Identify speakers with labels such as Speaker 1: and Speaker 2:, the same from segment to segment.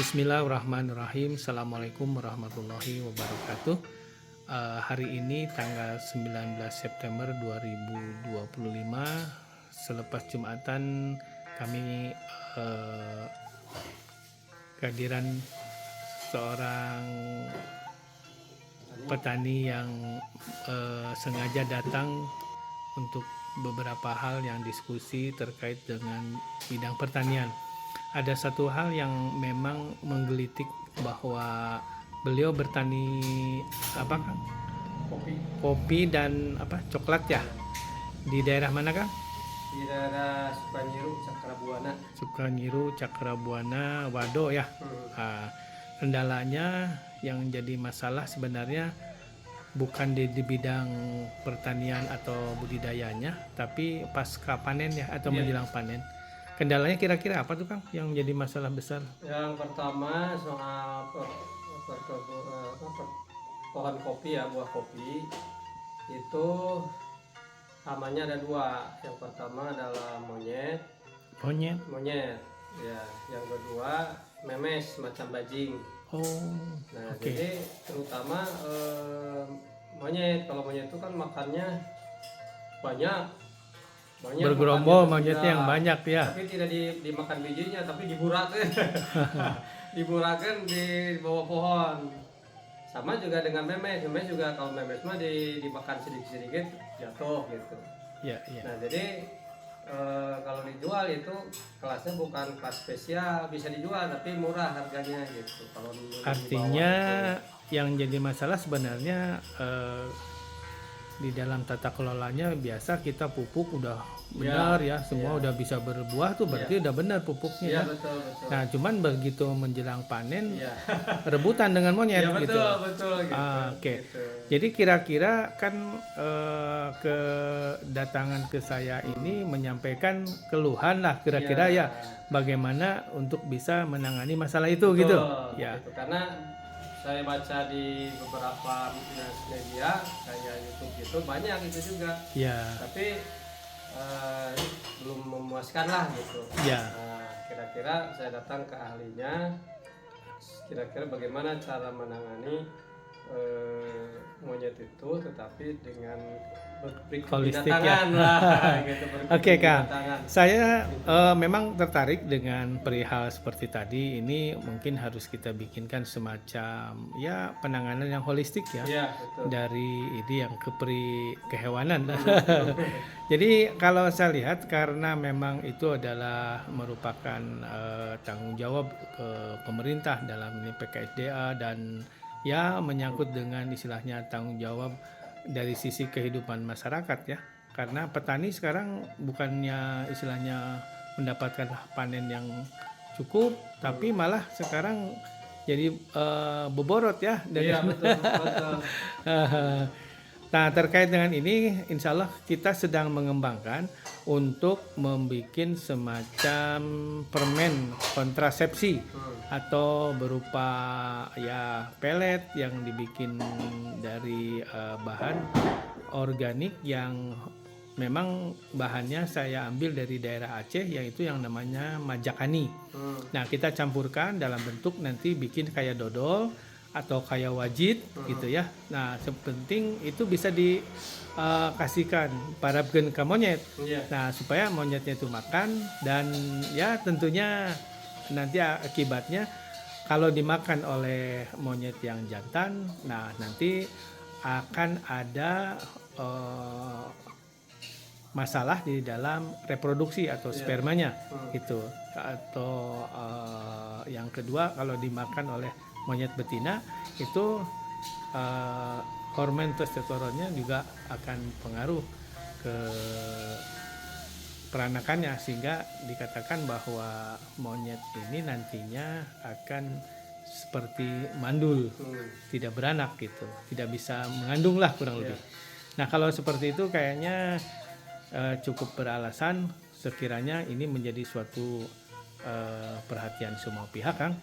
Speaker 1: Bismillahirrahmanirrahim. Assalamualaikum warahmatullahi wabarakatuh. Hari ini tanggal 19 September 2025, selepas Jumatan kami kehadiran seorang petani yang sengaja datang untuk beberapa hal yang diskusi terkait dengan bidang pertanian. Ada satu hal yang memang menggelitik bahwa beliau bertani apa Kang? Kopi dan coklat ya. Di daerah mana Kang?
Speaker 2: Di daerah
Speaker 1: Sukangiru, Cakrabuana, Wado ya. Kendalanya yang jadi masalah sebenarnya bukan di bidang pertanian atau budidayanya, tapi pasca panen ya atau menjelang panen. Kendalanya kira-kira apa tuh Kang yang jadi masalah besar?
Speaker 2: Yang pertama soal pohon kopi ya, buah kopi itu hamanya ada dua. Yang pertama adalah monyet ya. Yang kedua memes macam bajing. Jadi terutama monyet. Kalau monyet itu kan makannya banyak
Speaker 1: bergerombol monyetnya yang banyak ya.
Speaker 2: Tapi tidak dimakan bijinya, tapi diburakan diburakan di bawah pohon. Sama juga dengan memes juga, kalau memes mah dimakan sedikit jatuh gitu. Nah jadi kalau dijual itu kelasnya bukan kelas spesial, bisa dijual tapi murah harganya gitu. Kalau
Speaker 1: artinya yang jadi masalah sebenarnya di dalam tata kelolanya biasa kita pupuk udah benar ya, semua udah bisa berbuah tuh berarti udah benar pupuknya ya.
Speaker 2: Betul.
Speaker 1: Nah cuman begitu menjelang panen rebutan dengan monyet gitu.
Speaker 2: Betul gitu.
Speaker 1: Oke. Jadi kira-kira kan kedatangan ke saya ini menyampaikan keluhan lah kira-kira ya bagaimana untuk bisa menangani masalah itu gitu. Ya.
Speaker 2: Gitu. Karena saya baca di beberapa media kayak YouTube gitu banyak itu juga. Tapi belum memuaskan lah gitu. Nah, kira-kira saya datang ke ahlinya, kira-kira bagaimana cara menangani monyet itu tetapi dengan
Speaker 1: holistik ya.
Speaker 2: Gitu,
Speaker 1: Oke Kang, saya memang tertarik dengan perihal seperti tadi. Ini mungkin harus kita bikinkan semacam ya penanganan yang holistik ya, dari ini yang kehewanan. Jadi kalau saya lihat karena memang itu adalah merupakan tanggung jawab pemerintah dalam ini PKSDA dan ya menyangkut dengan istilahnya tanggung jawab dari sisi kehidupan masyarakat ya, karena petani sekarang bukannya istilahnya mendapatkan panen yang cukup, tapi malah sekarang jadi beborot ya.
Speaker 2: Betul.
Speaker 1: Nah terkait dengan ini insya Allah kita sedang mengembangkan untuk membuat semacam permen kontrasepsi atau berupa ya pelet yang dibikin dari bahan organik yang memang bahannya saya ambil dari daerah Aceh, yaitu yang namanya majakani. Nah kita campurkan dalam bentuk nanti bikin kayak dodol atau kayak wajit gitu ya. Nah sepenting itu bisa dikasihkan parabgen ke monyet. Nah supaya monyetnya itu makan dan ya tentunya nanti akibatnya kalau dimakan oleh monyet yang jantan, nah nanti akan ada masalah di dalam reproduksi atau spermanya gitu. Atau yang kedua kalau dimakan oleh monyet betina itu hormon testosteronnya juga akan pengaruh ke peranakannya, sehingga dikatakan bahwa monyet ini nantinya akan seperti mandul, tidak beranak gitu, tidak bisa mengandung lah kurang lebih. Nah kalau seperti itu kayaknya cukup beralasan sekiranya ini menjadi suatu perhatian semua pihak Kang.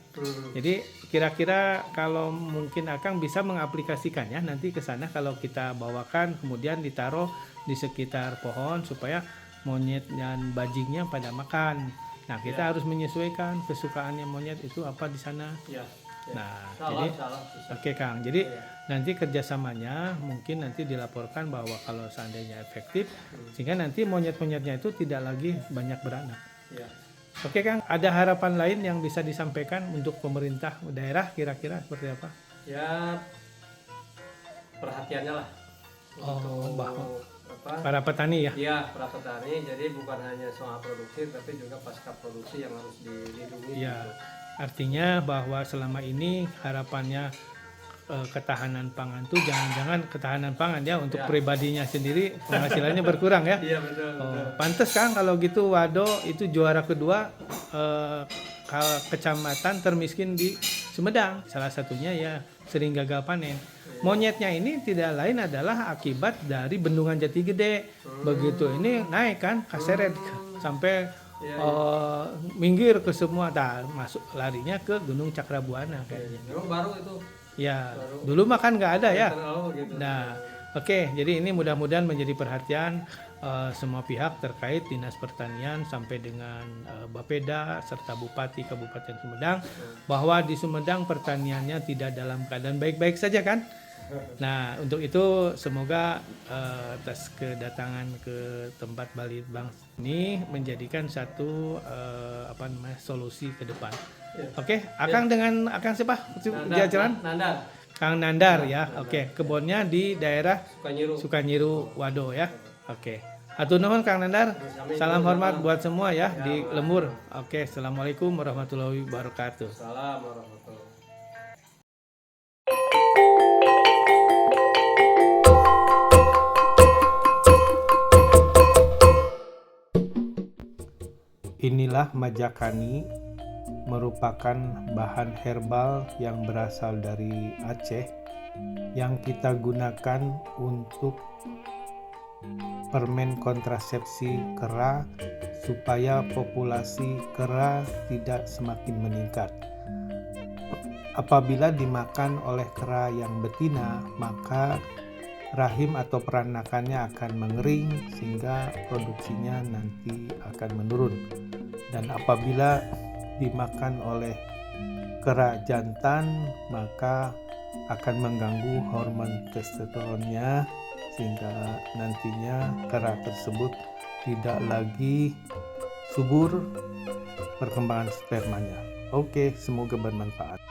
Speaker 1: Jadi kira-kira kalau mungkin Akang bisa mengaplikasikannya nanti ke sana, kalau kita bawakan kemudian ditaruh di sekitar pohon supaya monyet dan bajingnya pada makan. Nah, kita harus menyesuaikan kesukaannya monyet itu apa di sana.
Speaker 2: Ya.
Speaker 1: Nah,
Speaker 2: Salah,
Speaker 1: jadi
Speaker 2: bisa.
Speaker 1: oke Kang. Jadi
Speaker 2: Iya.
Speaker 1: nanti kerjasamanya mungkin nanti dilaporkan bahwa kalau seandainya efektif, sehingga nanti monyet-monyetnya itu tidak lagi banyak beranak.
Speaker 2: Ya.
Speaker 1: Oke Kang, ada harapan lain yang bisa disampaikan untuk pemerintah daerah kira-kira seperti apa?
Speaker 2: Ya, perhatiannya lah.
Speaker 1: Oh, bahwa
Speaker 2: apa?
Speaker 1: para petani ya.
Speaker 2: Iya, para petani. Jadi bukan hanya soal produksi, tapi juga pasca produksi yang harus dilindungi.
Speaker 1: Iya.
Speaker 2: gitu.
Speaker 1: Artinya bahwa selama ini harapannya ketahanan pangan tuh jangan-jangan ketahanan pangan ya untuk
Speaker 2: Ya.
Speaker 1: pribadinya sendiri penghasilannya berkurang ya.
Speaker 2: Iya betul.
Speaker 1: Oh, pantes Kang kalau gitu Wado itu juara kedua kecamatan termiskin di Sumedang. Salah satunya ya sering gagal panen. Monyetnya ini tidak lain adalah akibat dari bendungan Jati Gede. Begitu ini naik kan kaseret sampai minggir ke semua, masuk larinya ke Gunung Cakrabuana kayaknya.
Speaker 2: Memang baru itu.
Speaker 1: Ya, dulu mah kan nggak ada ya.
Speaker 2: Gitu.
Speaker 1: Nah, oke, jadi ini mudah-mudahan menjadi perhatian semua pihak terkait Dinas Pertanian sampai dengan Bapeda serta Bupati Kabupaten Sumedang bahwa di Sumedang pertaniannya tidak dalam keadaan baik-baik saja kan. Nah, untuk itu semoga atas kedatangan ke tempat Balitbang ini menjadikan satu solusi ke depan.
Speaker 2: Ya.
Speaker 1: Oke, Akang dengan Akang siapa? Jajaran?
Speaker 2: Nandar.
Speaker 1: Kang Nandar ya. Oke, kebunnya di daerah
Speaker 2: Sukanyiru.
Speaker 1: Sukanyiru Wado ya. Oke. Hatur nuhun Kang Nandar. Salam hormat buat semua ya di Lembur. Oke, Assalamualaikum warahmatullahi wabarakatuh.
Speaker 2: Salam warahmatullahi.
Speaker 1: Inilah majakani, merupakan bahan herbal yang berasal dari Aceh yang kita gunakan untuk permen kontrasepsi kera supaya populasi kera tidak semakin meningkat. Apabila dimakan oleh kera yang betina, maka rahim atau peranakannya akan mengering sehingga produksinya nanti akan menurun. Dan apabila dimakan oleh kera jantan, maka akan mengganggu hormon testosteronnya sehingga nantinya kera tersebut tidak lagi subur perkembangan spermanya. Oke, semoga bermanfaat.